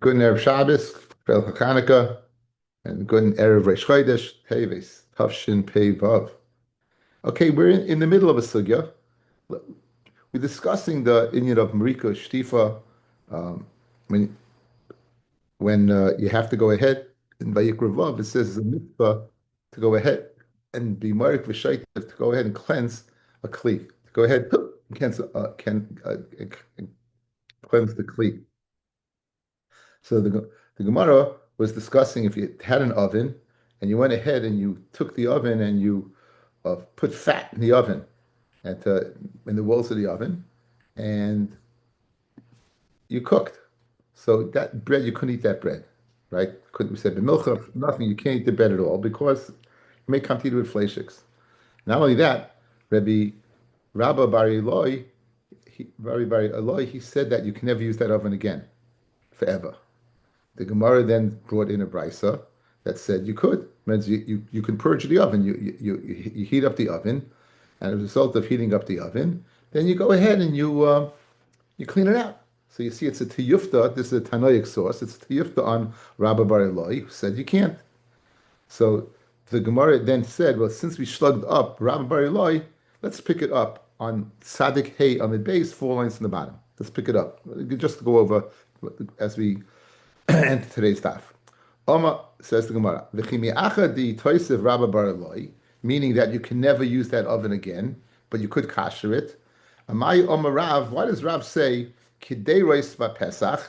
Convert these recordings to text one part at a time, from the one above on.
Good Erev Shabbos, Fel Chanukah, and good Erev Reish Chodesh, Teves, Tavshin Pei Vav. Okay, we're in the middle of a sugya. We're discussing the inyan of Marika Shtifa, um, when you have to go ahead in Vayikra Vav, it says it's a mitzvah to go ahead and be Marik V'Shait, to go ahead and cleanse a kli, to go ahead and cleanse the kli. So the Gemara was discussing if you had an oven and you went ahead and you took the oven and you put fat in the oven and in the walls of the oven and you cooked. So that bread, you couldn't eat that bread, right? Couldn't we said b'milcha, nothing, you can't eat the bread at all because it may come to you with fleishiks. Not only that, Rabbi Bar Eloi, Rabbi Bar Eloi, he said that you can never use that oven again, forever. The Gemara then brought in a brisa that said you could. Means you can purge the oven. You heat up the oven, and as a result of heating up the oven, then you go ahead and you clean it out. So you see, it's a tiyufta. This is a Tanoic source. It's a tiyufta on Rabbi Bar Eloi, who said you can't. So the Gemara then said, well, since we slugged up Rabbi Bar Eloi, let's pick it up on Sadik Hey Amid Base, 4 lines in the bottom. Let's pick it up. Just to go over as we enter today's daf. Oma says the Gemara, "V'chimiacha di toisev Rabba bar Eloi," meaning that you can never use that oven again, but you could kasher it. Amai Oma Rav, why does Rav say kidei rois Pesach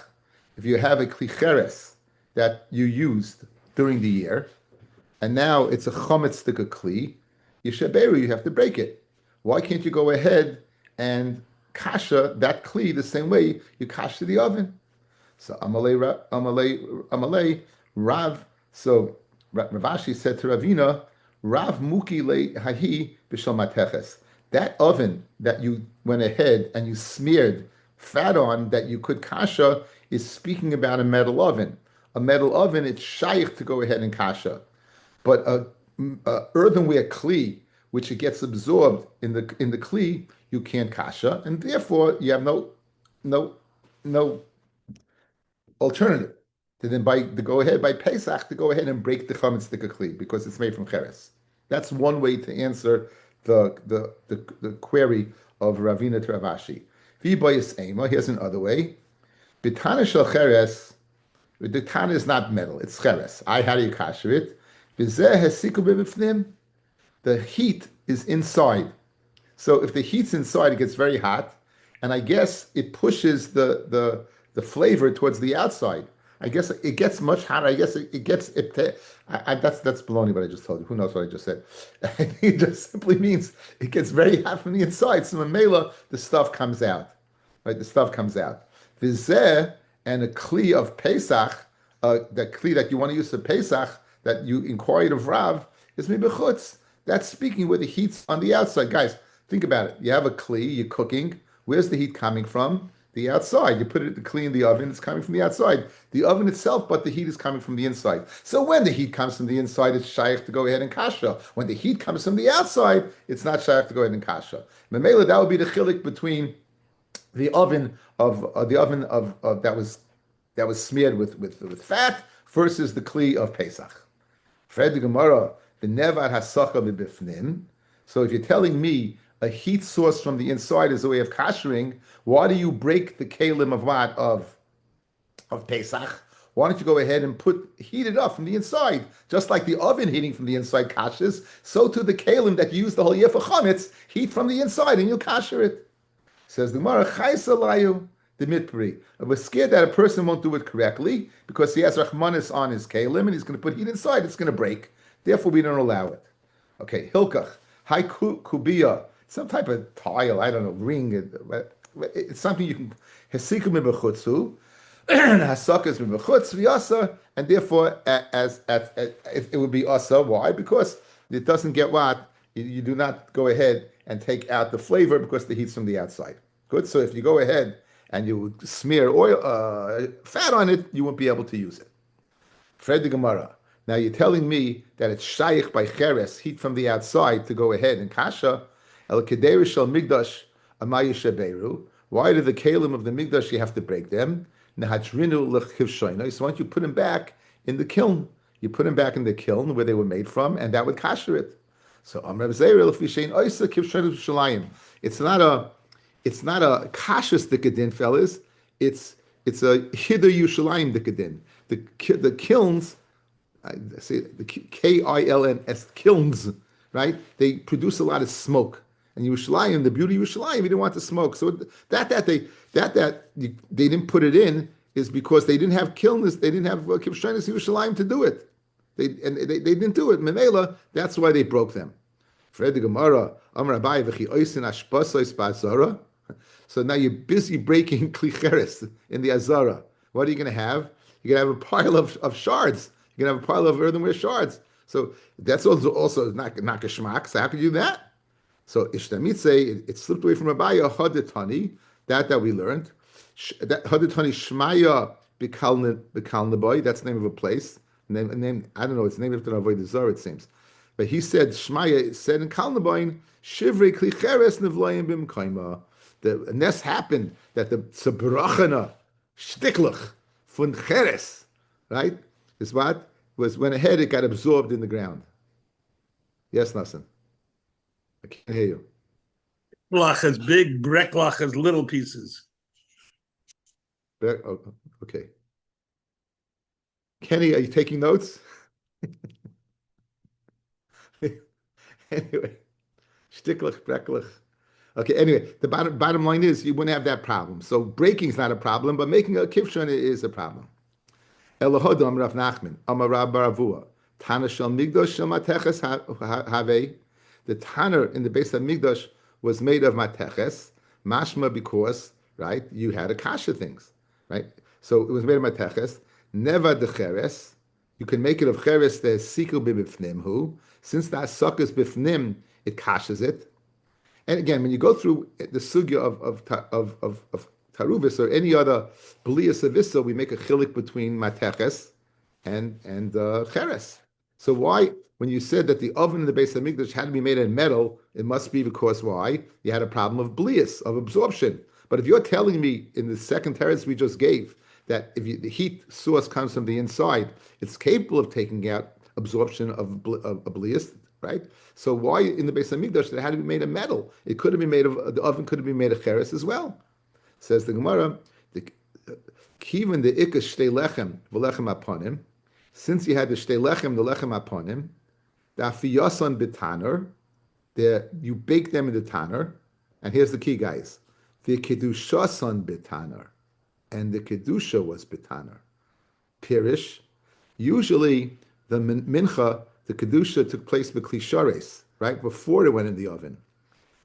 if you have a klicheres that you used during the year, and now it's a chometz stick of kli, yishaberu, you have to break it. Why can't you go ahead and kasha that kli the same way you kasha the oven? So Amalei Rav. So Ravashi said to Ravina, Rav Muki le Hahi b'shal mateches. That oven that you went ahead and you smeared fat on that you could kasha is speaking about a metal oven. A metal oven, it's shaykh to go ahead and kasha, but a earthenware kli, which it gets absorbed in the kli, you can't kasha, and therefore you have no alternative to go ahead by Pesach to go ahead and break the chametz tikakli because it's made from cheres. That's one way to answer the query of Ravina to Ravashi. Here's another way. Bitana shel cheres. The tana is not metal; it's cheres. How do you kasher it? V'zeh hesiku b'bifnim. The heat is inside. So if the heat's inside, it gets very hot, and I guess it pushes the flavor towards the outside. I guess it gets much hotter. I guess it gets it. That's baloney. What I just told you. Who knows what I just said? It just simply means it gets very hot from the inside. So the mela, the stuff comes out. Right, the stuff comes out. Vizeh and a kli of Pesach, that kli that you want to use for Pesach that you inquired of Rav is mibechutz. That's speaking where the heat's on the outside. Guys, think about it. You have a kli, you're cooking. Where's the heat coming from? The outside. You put it to clean the oven, it's coming from the outside. The oven itself, but the heat is coming from the inside. So when the heat comes from the inside, it's shaykh to go ahead and kasha. When the heat comes from the outside, it's not shaykh to go ahead and kasha. Memela, that would be the chilik between the oven that was smeared with fat versus the kli of Pesach. Fred the Gemara, the nevar hasacha b'bifnim. So if you're telling me a heat source from the inside is a way of kashering, why do you break the kalim of what? Of Pesach? Why don't you go ahead and heat it up from the inside? Just like the oven heating from the inside kashes, so too the kalim that you use the whole year for chametz, heat from the inside and you kasher it. Says the Gemara, Chaysa layu, the mitpri. We're scared that a person won't do it correctly because he has rachmanis on his kalim and he's going to put heat inside, it's going to break. Therefore, we don't allow it. Okay, hilkach, hai kubiya, some type of tile, I don't know, ring. It's something you can hesikum b'chutzu, hasakas b'chutz v'yasa, and therefore, it would be asa. Why? Because it doesn't get what you do not go ahead and take out the flavor because the heat's from the outside. Good. So if you go ahead and you smear oil, fat on it, you won't be able to use it. Fred the Gemara. Now you're telling me that it's shaykh by cheres, heat from the outside, to go ahead and kasha. El kederi shel migdash amayu sheberu. Why do the kalim of the migdash you have to break them? So once you put them back in the kiln, you put them back in the kiln where they were made from, and that would kasher it. So it's not a kashrus dikadin, fellas. It's a hider Yushalayim dikadin. The kilns, I say the KILNS kilns, right? They produce a lot of smoke. And Yerushalayim, the beauty of Yerushalayim, you didn't want the smoke. So they didn't put it in is because they didn't have kilns, they didn't have kivshanis Yerushalayim to do it. They didn't do it. Memela, that's why they broke them. Fred the Gemara, Amar Rabbi v'chi oisin ashpasois ba'azara. So now you're busy breaking klicheres in the azara. What are you going to have? You're going to have a pile of shards. You're going to have a pile of earthenware shards. So that's also not geschmack. So how could you do that? So Ishtamitze, it slipped away from Rabbi Haditani, that we learned. That Haditani Shmaya Bikalnaboy, that's the name of a place. Name I don't know, it's named after Avodah Zarah, it seems. But he said Shmaya said in Kalnaboy, Shivrei Klicheres Nevloyim Bim Kaima. The nest happened that the Tzabrachana Shtiklach von Cheres, right? Is what? Went ahead, it got absorbed in the ground. Yes, Nassim. I can't hear you. Lach is big, breklach is little pieces. Oh, okay. Kenny, are you taking notes? Anyway, shtiklach, breklach. Okay, anyway, the bottom line is you wouldn't have that problem. So breaking is not a problem, but making a kivshon is a problem. Elohodom Rav Nachman, Amar Rab Baravua, Tana shel migdosh shel mateches have. The tanner in the base of migdosh was made of mateches, mashma because, right, you had a kasha things, right? So it was made of mateches, neva de cheres. You can make it of cheres the sikul bibifnim hu. Since that suckers bifnim, it kashas it. And again, when you go through the sugya of taruvis or any other b'liyas avissa, we make a chilik between mateches and cheres. So why, when you said that the oven in the base of Mikdash had to be made of metal, it must be because why? You had a problem of blias, of absorption. But if you're telling me in the second teretz we just gave that if the heat source comes from the inside, it's capable of taking out absorption of blias, right? So why in the base of Mikdash it had to be made of metal? It could have been made of, the oven could have been made of cheres as well. Says the Gemara, Kivan the ikas shtei lechem v'lechem aponim. Since you had the shtei lechem, the lechem aponim, the afiyasan b'taner, you bake them in the tanner, and here's the key, guys: the kedushasan b'taner, and the kedusha was b'taner. Pirish, usually the mincha, the kedusha took place b'klishares, right before it went in the oven,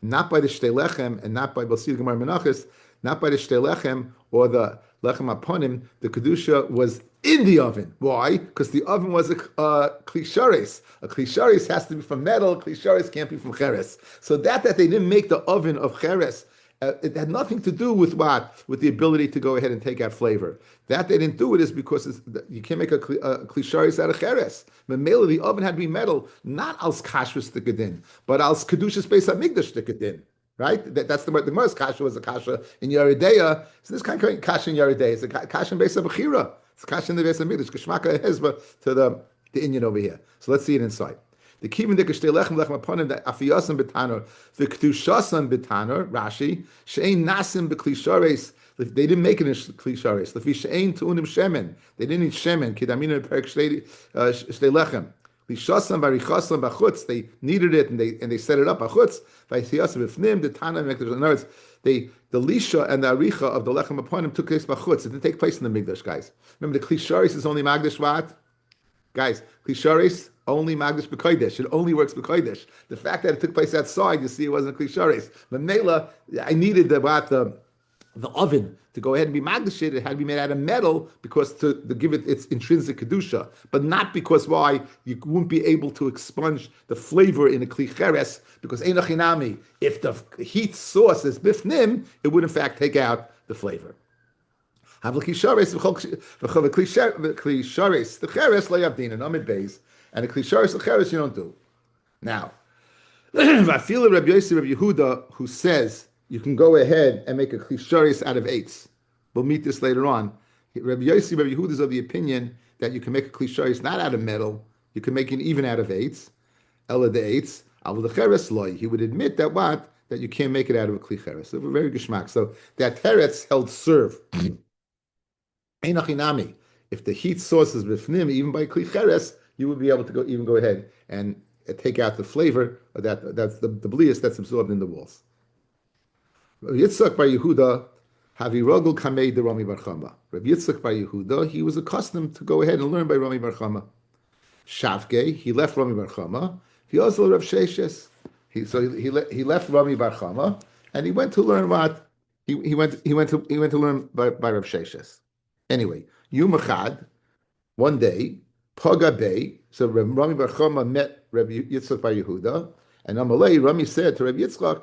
not by the shtei lechem, and not by Basil Gemara Menachos, not by the shtei lechem or the lechem aponim. The kedusha was in the oven. Why? Because the oven was a klishares. A klishares has to be from metal. A klishares can't be from cheres. So that they didn't make the oven of cheres, it had nothing to do with what? With the ability to go ahead and take out flavor. That they didn't do it is because you can't make a klishares out of cheres. Memela, the oven had to be metal, not als kashrus tikadin, but als kedushas beis hamikdash tikadin. Right? That's the Gemara's kasha was a kasha in Yeridea. So this kind of kasha in Yeridea is a kasha in beis bechira. It's kasha in the beis hamikdash. Kishmaka hezba to the Indian over here. So let's see it inside. The kivin de kashtei lechem lechem aponim the afiyasan b'tanor the kedushasan b'tanor Rashi she'ein nasim b'klishares. They didn't make it in klishares. Lefi she'ein tu'unim shemen. They didn't need shemen. Kidamina perek shtei lechem. Lishasan barichasan b'chutz. They needed it and they set it up b'chutz. V'yisiyasan b'fnim the tana mekdash. In other words, the lisha and the aricha of the lechem aponim took place b'chutz. It didn't take place in the migdash, guys. Remember, the klishares is only magdash what? Guys, klishares only magdash b'kodesh. It only works b'kodesh. The fact that it took place outside, you see, it wasn't klishares. But mela, I needed the oven to go ahead and be magdash. It had to be made out of metal because to give it its intrinsic kedusha, but not because why you wouldn't be able to expunge the flavor in a klicheres because einachinami. If the heat source is bifnim, it would in fact take out the flavor. Have the klishares the cheres layavdin and amid beis, and the klishares the cheres you don't do. Now, I feel Rabbi Yossi Rabbi Yehuda who says you can go ahead and make a klisharis out of eights. We'll meet this later on. Rabbi Yossi, Rabbi Yehuda is of the opinion that you can make a klisharis not out of metal, you can make it even out of eights. Ella the eights. He would admit that what? That you can't make it out of a klicheres. So very geschmack. So that teretz held serve. Einachinami. If the heat source is bifnim, even by klicheres, you would be able to go ahead and take out the flavor of that's the blias that's absorbed in the walls. Yitzchak bar Yehuda, Havirogel Kamei de Rami bar Chama. Rabbi Yitzchak bar Yehuda, he was accustomed to go ahead and learn by Rami bar Chama. Shavke, he left Rami bar Chama. He also Rav Sheshes. He left Rami bar Chama and he went to learn what he went to learn by Rav Sheshes. Anyway, Yom Echad, one day, Paga Bey. So Rami bar Chama met Rabbi Yitzchak bar Yehuda, and Amalei Rami said to Rabbi Yitzchak,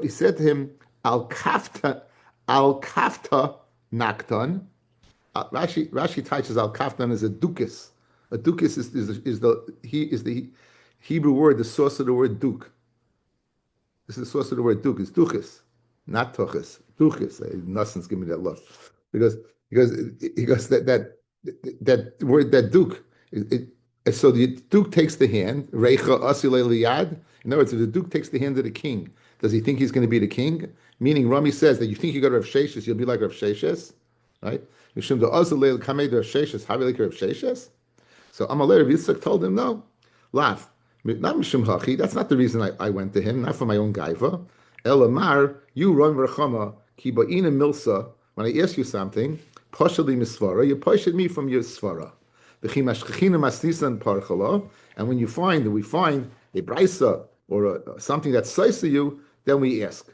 he said to him, Al kafta naktan. Rashi teaches al kaftan as a dukas. A dukas is the Hebrew word, the source of the word duk. This is the source of the word duk. It's dukas, not tuchas. Dukas. Nothing's give me that look because that word, that duk. So the duke takes the hand. Reicha asilei liyad. In other words, if the duke takes the hand of the king, does he think he's going to be the king? Meaning, Rami says that you think you got Rav Sheshes, you'll be like Rav Sheshes, right? Mishum da asilei kamei Rav Sheshes. How will like Rav Sheshes? So Amalei Rav Yitzchak told him no. Laugh. Not Mishum Hachi, that's not the reason I went to him, not for my own gaiva. Elamar, you run Rachama, ki ba'ina milsa, when I ask you something, pashali misvara, you pashed me from your svara. And when we find a brisa or something that says to you, then we ask.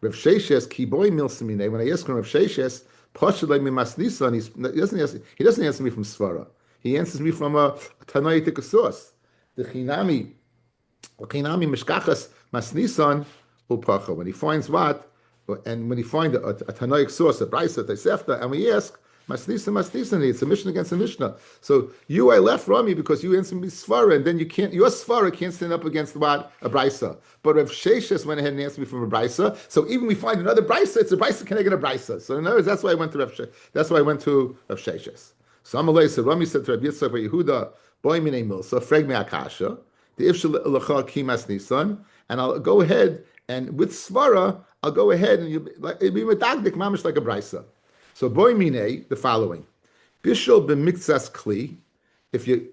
Rav Sheshes, ki boy milsamine, when I ask him Rav Sheshes, pashali mimasnisan, he doesn't answer me from svara. He answers me from a Tanaitic source. The Chinami Mishkachas Masnisan Upacha. When he finds what, and when he finds a Tanaic source, a Brisa, Tesefta, and we ask, Masnisan, it's a mission against a Mishnah. So I left Rami because you answered me Svara, and then your Svara can't stand up against what? A Brisa. But Rav Sheshes went ahead and answered me from a Brisa. So even we find another Brisa, it's a Brisa connected a Brisa. So in other words, that's why I went to Rav Sheshes. So Amalei, so Rami said to Rabbi Yitzchak bar Yehuda, boy minei milsa, freg me akasha, the ifshel lecha kimas nisan, and I'll go ahead and with svara, I'll go ahead and it'll be medagdik mamish like a brisa. So boy minei, the following: bishul b'miktsas kli, if you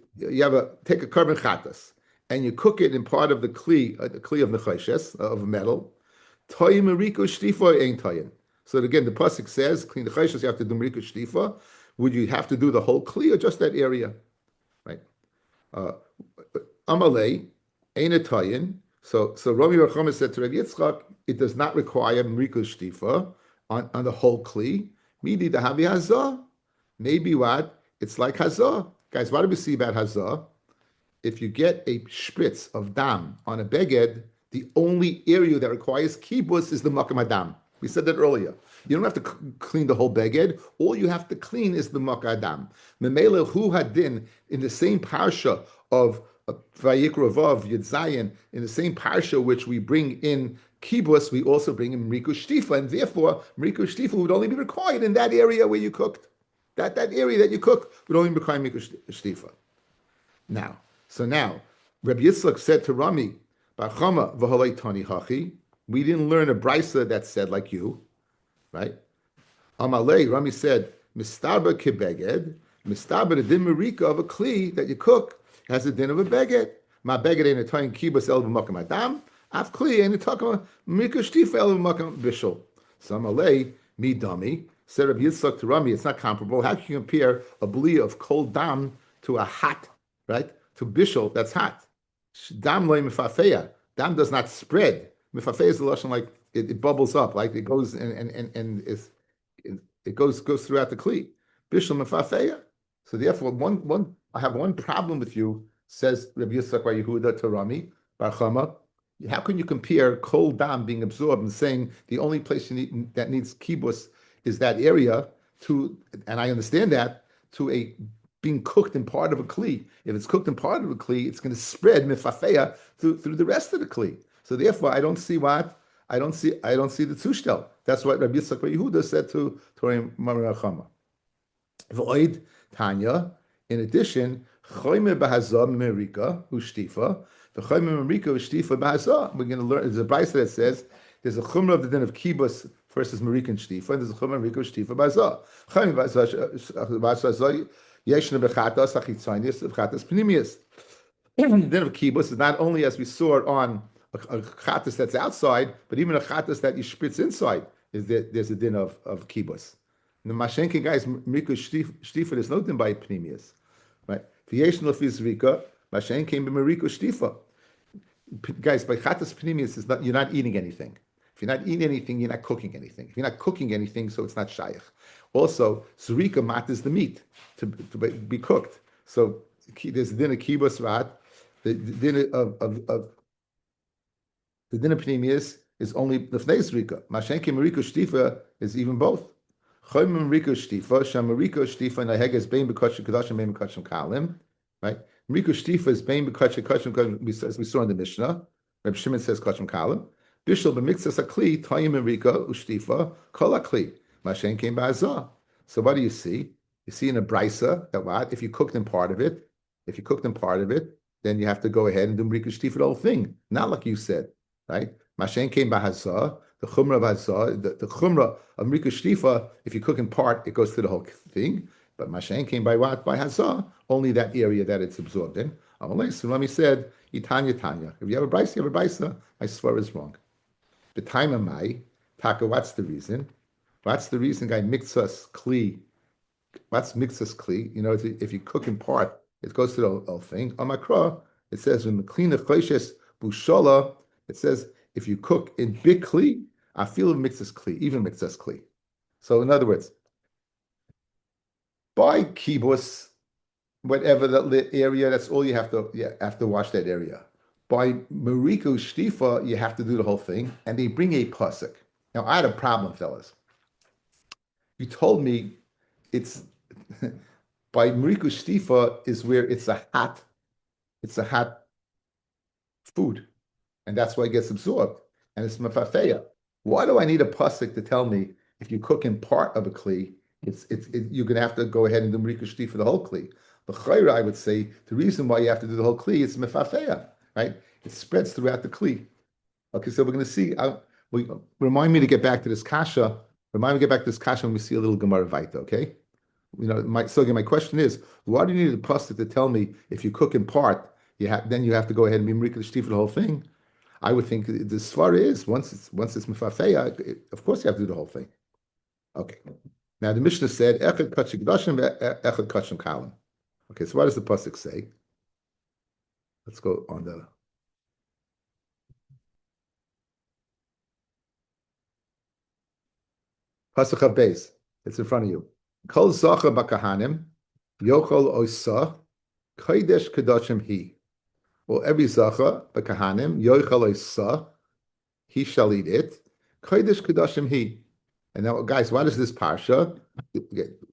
take a carbon chatas and you cook it in part of the kli of nechoshes of metal, toyim meriko shtifa ain't toyin. So again, the pasuk says, clean the choshes, you have to do meriko shtifa. Would you have to do the whole kli or just that area? Right. Amalei, ein etayin. So Rami bar Chama said to Rabbi Yitzchak, it does not require mrikul shtifa on the whole kli. Midi the havi hazah. Maybe what? It's like hazah. Guys, what do we see about hazah? If you get a spritz of dam on a beged, the only area that requires kibus is the makam adam. We said that earlier. You don't have to clean the whole beged. All you have to clean is the makadam. Memele hu hadin, in the same parsha of Vayikra Vav Yud Zayin, in the same parsha which we bring in kibus, we also bring in Mriku Shtifa, and therefore Mriku Shtifa would only be required in that area where you cooked. That area that you cooked would only require Mriku Shtifa. Now, Rabbi Yitzchak said to Rami, Bar Chama v'halei tani hachi. We didn't learn a brisa that said like you, right? Amalei, Rami said, Mistarba kebeged, Mistarba the din marika of a kli that you cook has a din of a beged. Ma beged ain't a toyin kibus el b'makam adam, af kli ain't a toyin marika shtifa el b'makam bishul. So Amalei, mi dummy, said Rabbi Yitzchak to Rami, it's not comparable. How can you compare a bli of cold dam to a hot, right? To bishul, that's hot. Dam loy mifafeya. Dam does not spread. Mifafeya is the lashon like it bubbles up, like it goes and it goes throughout the kli. Bishul mifafeya. So therefore, I have one problem with you, says Rabbi Yitzchak bar Yehuda to Rami bar Chama. How can you compare cold dam being absorbed and saying the only place that needs kibus is that area to, and I understand that, to a being cooked in part of a kli. If it's cooked in part of a kli, it's going to spread mifafeya through the rest of the kli. So therefore, I don't see what I don't see the Zushtel. That's what Rabbi Yitzchak Bar Yehuda said to Torah Marachama. V'oid Tanya. In addition, Choyme Bahazah Merika Ushtifa. The Choyme Merika Ushtifa Bahazah. We're going to learn. There's a brayso that says there's a chumrah of the din of kibbutz versus Merika and Shtifa, and there's a chumrah of Merika Ushtifa Bahazah. Choyme Bahazah Yeshna Bechatas Achitzonius Bechatas Pnimius. The din of kibbutz is not only as we saw it on a chatas that's outside, but even a chatas that you spritz inside. There's a din of kibbutz. The Mashenkin guys, Miku Shtifa, there's no din by Pnimius. Right? V'yesh no fizrika, Mashen came by Mariku Shtifa. Guys, by Chatas Pnimius, is not, you're not eating anything. If you're not eating anything, you're not cooking anything. If you're not cooking anything, so it's not Shaykh. Also, Zrika mat is the meat to be cooked. So there's a din of kibbutz, right? The din of the din of Pnimius is only the Fnei Mashenki Mariko Shtifa is even both. Choym Mariko Shtifa, Sham Mariko Shtifa, and Aheg is Bein Bekotch Kadashim, Bein Bekotch Kalim, right? Mariko Shtifa is Bein Bekotch Kadashim, as we saw in the Mishnah. Reb Shimon says Kotchim Kalim. Bishul B'mixas Akli, Toyim Mariko Ushtifa, Kol Akli, Mashenki Ba'azah. So what do you see? You see in a brisa that what? If you cooked in part of it, then you have to go ahead and do Mariko Shtifa the whole thing. Not like you said. Right? Mashen came by Hazah, the Chumrah of Hazah, the Chumrah of Mrika Shtifa, if you cook in part, it goes to the whole thing. But Mashen came by what? By Hazah, only that area that it's absorbed in. So Rami said, Itanya Tanya. If you have a brisa, you have a brisa. I swear is wrong. The time of Mai, Taka, what's the reason? What's the reason, guy, mixus kli? What's mixus kli? You know, if you cook in part, it goes to the whole thing. On Makra, it says, when Meklina Choshes Bushala, it says, if you cook in big kli, I feel mixes kli, even mixes kli. So in other words, by kibbutz, whatever the area, that's all you have to wash that area. By Mariko Shtifa, you have to do the whole thing, and they bring a pasuk. Now I had a problem, fellas. You told me it's by Mariko Shtifa is where it's a hot food. And that's why it gets absorbed. And it's mafafeya. Why do I need a pasuk to tell me if you cook in part of a kli, you're going to have to go ahead and do Marika Shti for the whole kli? The chayra, I would say, the reason why you have to do the whole kli is mafafeya, right? It spreads throughout the kli. Okay, so we're going to see. Remind me to get back to this kasha. Remind me to get back to this kasha when we see a little Gemara Vaita, okay? You know, my question is, why do you need a pasuk to tell me if you cook in part, then you have to go ahead and be Marika Shti for the whole thing? I would think the svara is once it's mifafeya, of course you have to do the whole thing. Okay. Now the Mishnah said echad kachim kedashim, echad kachim kalim. Okay, so what does the pasuk say? Let's go on the pasuk of base. It's in front of you. Kol zacha bakahanim yochol oisa kodesh kedashim hi. Well, every zacha, b'kahanim, yoichal oisa, he shall eat it. Kodesh kedashim he. And now, guys, what is this parsha?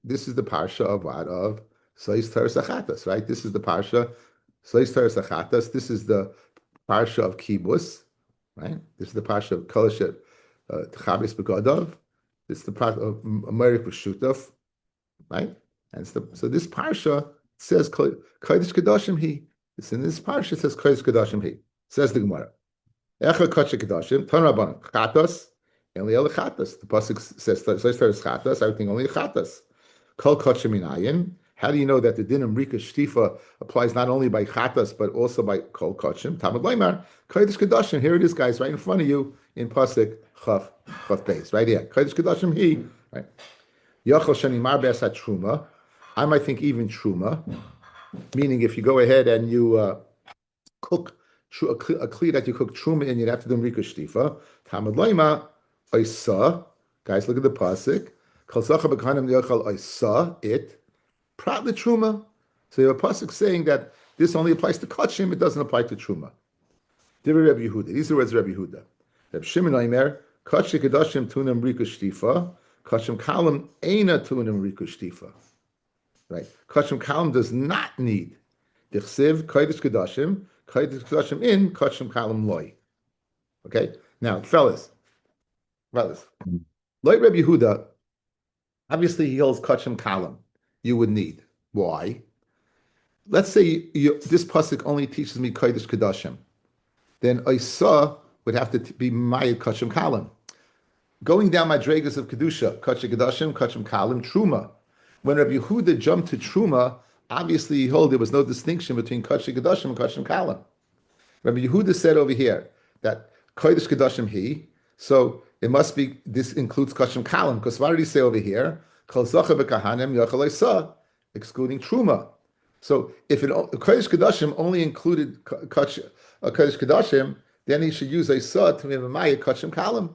This is the parsha of what? Of Sois Teres Achatas, right? This is the parsha, Sois Teres Achatas. This is the parsha of kibbutz, right? This is the parsha of Koloshet Tchabris Begodov. This is the parsha of Amerik B'Shutov, right? And so this parsha says Kodesh kedashim he. It's in this parsha, it says Kodesh Kedashim He. Says the Gemara. Echa Kodesh Kedashim, Ton Rabban, Chatos, only El Chatos. The pasuk says Chatos, I would think only Chatos. Kol Kodesh Minayin. How do you know that the din of Rika Shtifa applies not only by Chatos, but also by Kol Kodeshim? Tamad Leimar, Kodesh Kedashim. Here it is, guys, right in front of you in pasuk Chaf Beis, right here. Kodesh Kedashim He. Right. Yochel Shanimar Be'asat Truma. I might think even Truma. Meaning, if you go ahead and you cook a kli that you cook truma in, you'd have to do Rika Shtifa. Tamad Loima, Oisa. Guys, look at the pasuk. Kol zacha b'kahanim yochal Oisa, it. Prat the truma. So you have a pasuk saying that this only applies to kachim, it doesn't apply to truma. Divrei Rabbi Yehuda. These are words of Rabbi Yehuda. Rabbi Shimon Omer, kachim kedashim tunam Rika Shtifa, kachim kalam eina tunam Rika Shtifa. Right. Kachim Kalam does not need Dichsiv, Kodesh Kedashim in Kachim Kalam Loy. Okay? Now, fellas, brothers. Like Rabbi Yehuda, obviously he holds kachim kalam. You would need. Why? Let's say this pasuk only teaches me kodesh kedashim. Then Isa would have to be Mayat Kachim Kalim. Going down my dragas of Kedusha, Kachim Kedashim, Kachim Kalim, Truma. When Rabbi Yehuda jumped to Truma, obviously he held there was no distinction between Kachim Kedashim and Kachim Kalim. Rabbi Yehuda said over here that Kodesh Kedashim he, so it must be, this includes Kachim Kalim, because what did he say over here? Kol Zacha B'Kahanim Yachal Isa, excluding Truma. So if Kodesh Kedashim only included Kodesh Kedashim, then he should use Isa to be a Mayat Kachim Kalim.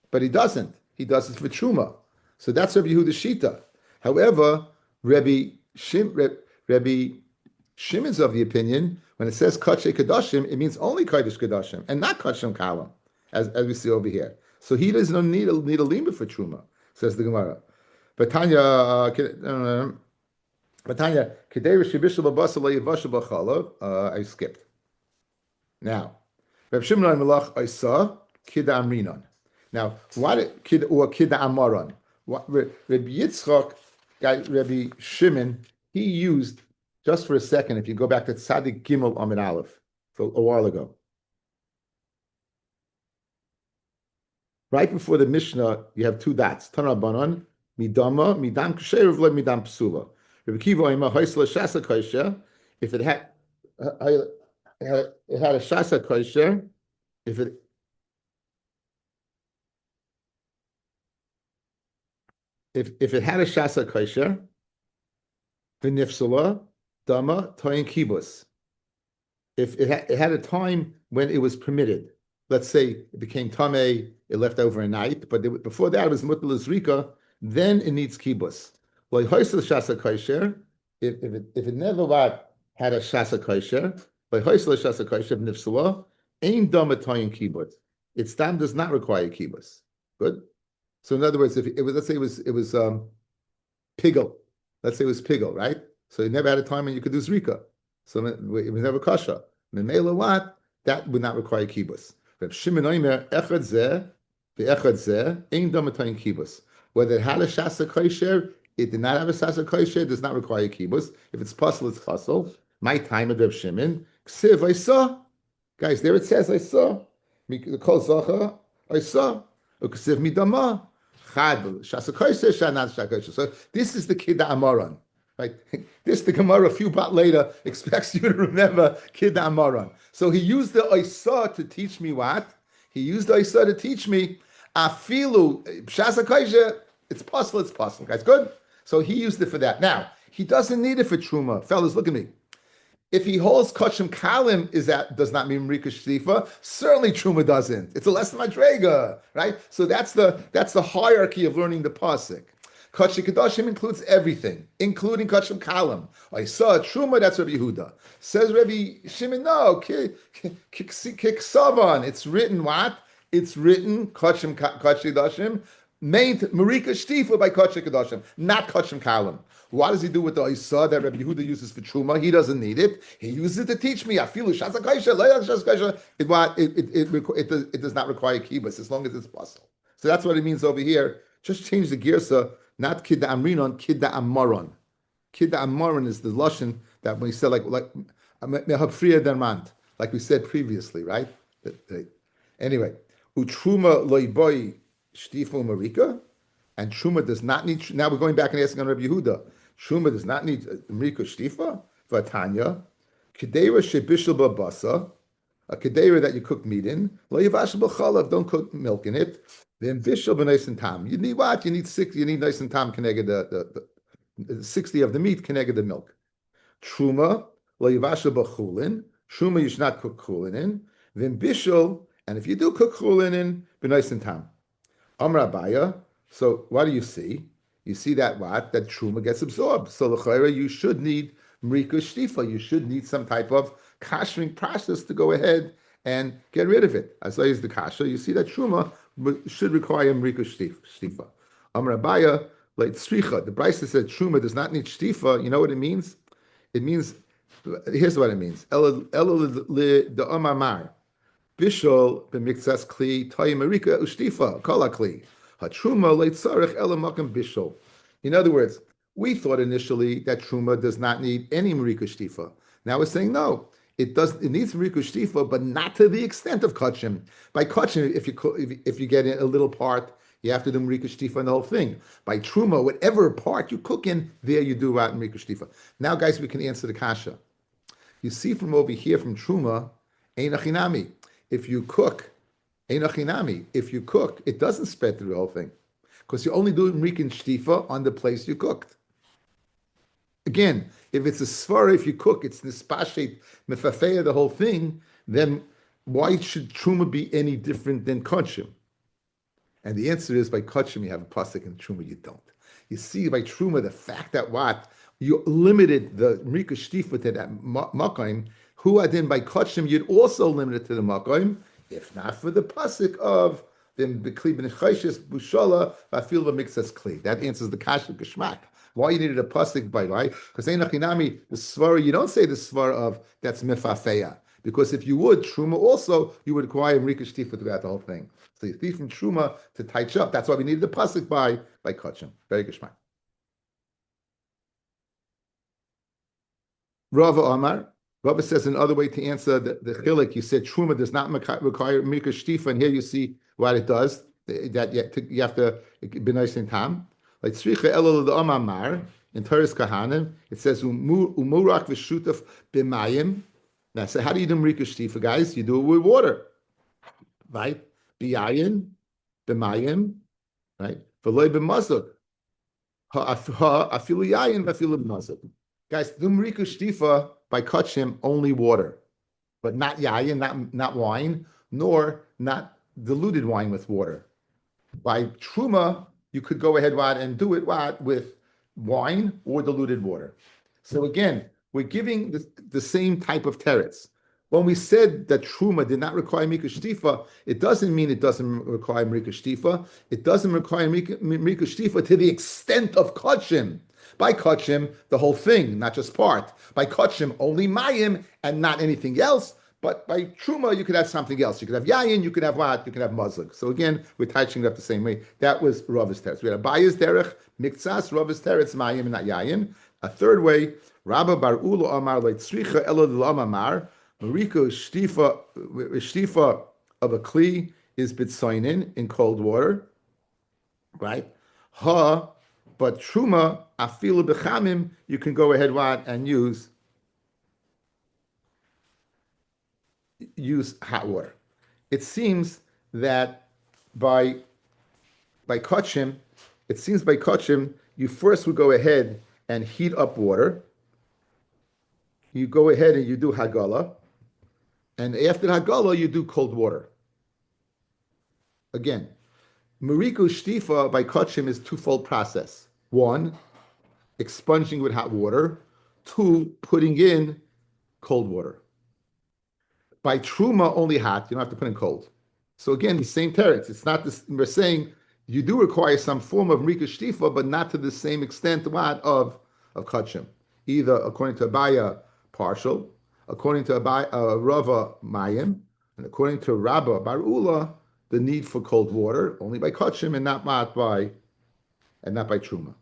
But he doesn't. He does it for Truma. So that's Rabbi Yehuda's Shita. However, Rabbi Shimon's of the opinion, when it says Kodesh Kedashim, it means only Kodesh Kedashim and not Kachim Kalim, as we see over here. So he doesn't need a limit for Truma, says the Gemara. But Tanya, I skipped. Now, Reb Shimon Melach Isa Kida Amrinon. Now, what Kida or Kida Amaron? What Rabbi Yitzchak, Rabbi Shimon, he used just for a second. If you go back to Tzadik Gimel Amid Aleph, so a while ago, right before the Mishnah, you have two dots. Tana Banon Midama Midam Kasher V'le Midam Psula. Rabbi Kiva Oima Haisla Shasa Kaisha. If it had a Shasa Kaisha, if it had a Shasa Kaisha, V'nifsula Dama Toyin Kibus. If it had a time when it was permitted, let's say it became Tameh, it left over a night, but before that it was Mutal Zrika, then it needs Kibus. Like Hoysel Shasa Kaisher, if it never had a Shasa Kaisher, like Hoysel Shasa Kaisher Nifsala, Ain Dama Toyin Kibus. Its dam does not require Kibus. Good. So in other words, if it was, let's say it was Pigel. Let's say it was Pigel, right? So you never had a time when you could do Zrika. So it was never Kasha. Memela what? That would not require Kibus. Reb Shimon Omer, Echad Zeh, Ve'echad Zeh, Ein Dama Toyin Kibus. Whether it had a Shasa Kaisher, it did not have a Shasa Kaisher, does not require Kibus. If it's puzzle, it's puzzle. My time of Reb Shimon, Ksiv, I saw. Guys, there it says, I saw. Kol Zacha, I saw. Ksiv Midama. Chad, Shasa Kaisher, Shanat Shasa Kaisher. So this is the Kida Amaron. Right? This, the Gemara, a few bot later, expects you to remember Kid Amaron. So he used the Isa to teach me what? He used the Isa to teach me Afilu, Shasa Kaisha, it's possible, guys. Good? So he used it for that. Now, he doesn't need it for Truma. Fellas, look at me. If he holds Kachim Kalim, does not mean Rika Shtifa? Certainly Truma doesn't. It's a lesson Madrega, right? So that's the hierarchy of learning the Pasuk. Kachim Kedoshim includes everything, including Kachim Kalam. I saw Truma, that's Rabbi Yehuda. Says Rabbi Shimon, no, Kiksavan. It's written what? It's written Kachim Kedoshim, meant Marika Shtifa by Kachim Kedoshim, not Kachim Kalam. What does he do with the Isa that Rabbi Yehuda uses for Truma? He doesn't need it. He uses it to teach me. I feel it does not require kibus as long as it's possible. So that's what it means over here. Just change the girsa. Not Kidda Amrinon, Kidda Amaron. Kidda Amaron is the lashon that when we said like Mehabfriya Dermant, like we said previously, right? Anyway, Utruma loiboy shtifu marika, and Truma does not need. Now we're going back and asking on Rabbi Yehuda. Truma does not need marika shtifa. Vatanya, kedera shebishel babasa, a kedera that you cook meat in. Lo yivash b'chalav, don't cook milk in it. Then bishul b'nice and tam. You need what? You need 60. You need nice and tam connected the 60 of the meat connected the milk. Truma lo yivasha b'chulin. Truma you should not cook chulin in. Then bishul, and if you do cook chulin in, b'nice and tam. Amar Abaya. So what do you see? You see that what? That truma gets absorbed. So l'chayra you should need mrika shtifa. You should need some type of kashering process to go ahead and get rid of it. As I use the kasha, you see that truma should require mrika shtifa. Amar Abaya, like tzricha. The Brisa said truma does not need shtifa. You know what it means? It means, here's what it means. The amar mar. Bishol b'mikzas kli toy marika ushtifa kala kli. Hatruma leitzarech elamakim bishol. In other words, we thought initially that truma does not need any marika shtifa. Now we're saying no. It does. It needs marika shtifa, but not to the extent of kachim. By kachim, if you get in a little part, you have to do marika shtifa and the whole thing. By truma, whatever part you cook in, there you do marika shtifa. Now, guys, we can answer the kasha. You see from over here from truma, ein achinami. If you cook, ein achinami. If you cook, it doesn't spread through the whole thing because you only do marika shtifa on the place you cooked. Again, if it's a svara, if you cook, it's nispashet mefafeya, the whole thing, then why should truma be any different than kachim? And the answer is by kachim you have a pasuk, and truma you don't. You see, by truma, the fact that you limited the marika shtifa to that makaim, who adin by kachim you'd also limit it to the makaim, if not for the pasuk of then b'kli b'nechayshis bushala v'afil v'mixas kli. That answers the kasha geshmak. Why you needed a pasuk by right? Because einachinami the svara you don't say the svara of that's mifafeya. Because if you would truma also you would require marika shtifa throughout the whole thing. So you see from truma to taich up. That's why we needed the pasuk by kachim. Very geshmak. Rava Amar. Rava says another way to answer the chilik. You said truma does not require marika shtifa, and here you see what it does. That you have to be nice in time. Like tzricha elul the Amar in Toras Kahanim, it says umurak v'shutaf b'mayim. Now, so how do you do marika shtifa, guys? You do it with water, right? B'yayin, b'mayim, right? V'loy b'mazuk. Afilu yayin v'afilu b'mazuk. Guys, do marika shtifa by kachim only water, but not yayin, not wine, nor not diluted wine with water. By truma, you could go ahead and do it with wine or diluted water. So again, we're giving the same type of teretz. When we said that truma did not require marika shtifa, it doesn't mean it doesn't require marika shtifa. It doesn't require marika shtifa to the extent of kachim. By kachim, the whole thing, not just part. By kachim, only mayim and not anything else. But by truma, you could have something else. You could have yayin, you could have what? You could have mazug. So again, we're touching it up the same way. That was Rava's teretz. We had Abaya's derech, miktsas, Rava's teretz, mayim, and not yayin. A third way, Rabbi bar Ula Amar leitzricha elo l'am amar, marika shtifa of a kli is bitzainin in cold water, right? But truma afilu b'chamim, you can go ahead and use hot water. It seems that by kachim, you first would go ahead and heat up water. You go ahead and you do hagala, and after hagala you do cold water. Again, mariku shtifa by kachim is twofold process. One, expunging with hot water. Two, putting in cold water. By truma, only hot. You don't have to put in cold. So again, the same teretz. It's not this. We're saying you do require some form of marika shtifa, but not to the same extent of kachim. Either according to Abaya, partial. According to Rava, mayim, and according to Rabba bar Ula, the need for cold water only by kachim and not by truma.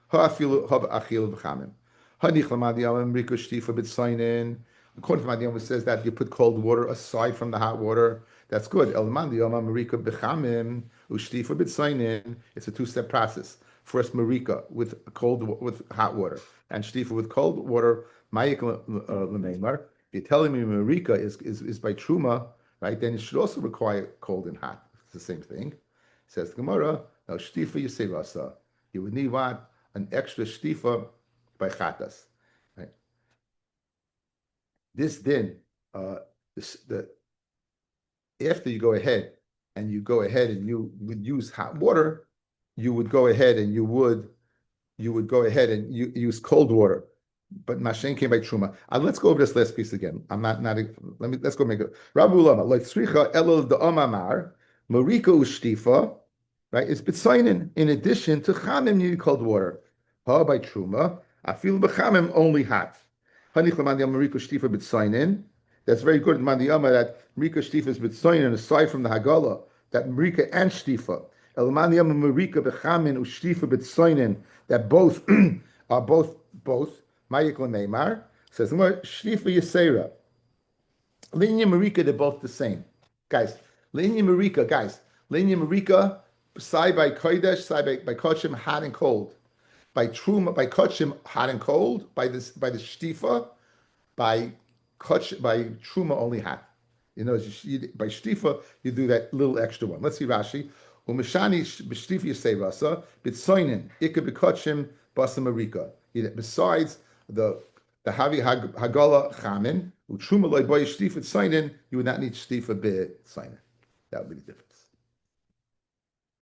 Ha'afilu ha'achil v'chamim. Ha'nich l'madiyam marika shtifa b'tzainin. According to Madiyam, it says that you put cold water aside from the hot water. That's good. It's a two-step process. First, marika with hot water, and shtifa with cold water. You're telling me marika is by truma, right? Then it should also require cold and hot. It's the same thing. It says the Gemara. Now shtifa you say rasa. You would need what? An extra shtifa by chatas. This then, after you go ahead and you would use hot water, you would go ahead and you would use cold water. But Mashen came by truma. Let's go over this last piece again. Let's go make it. Rabbi Ulama, like tzricha elul the amamar, marika ushtifa, right? It's bitzainin. In addition to chamim, you need cold water. By truma, I feel b'chamim only hot. Marika shtifa b'tzainin, That's very good in Mandiyama that Marika Shtifa is Bitsoin, and aside from the Hagala, that Marika and Shtifa, El Mandiyama Marika Bechamin Ushtifa Bitsoinen, that both are both Mayik Neymar says Shtifa Yisera. Linya Marika, they're both the same. Guys, Linya Marika, guys, Linya Marika, side by Kodesh, side by Kochim, hot and cold. By Truma, by Kochim, hot and cold. By the Shtifa, by by Truma, only hot. You know, by Shtifa, you do that little extra one. Let's see Rashi. Umeshani b'shtifa yisei rasa b'tsoinin ikka b'kochim basa marika. Besides the Havi Hagala Chamin, Utruma loy boy Shtifa Tsainin, you would not need Shtifa be Tsainin. That would be the difference.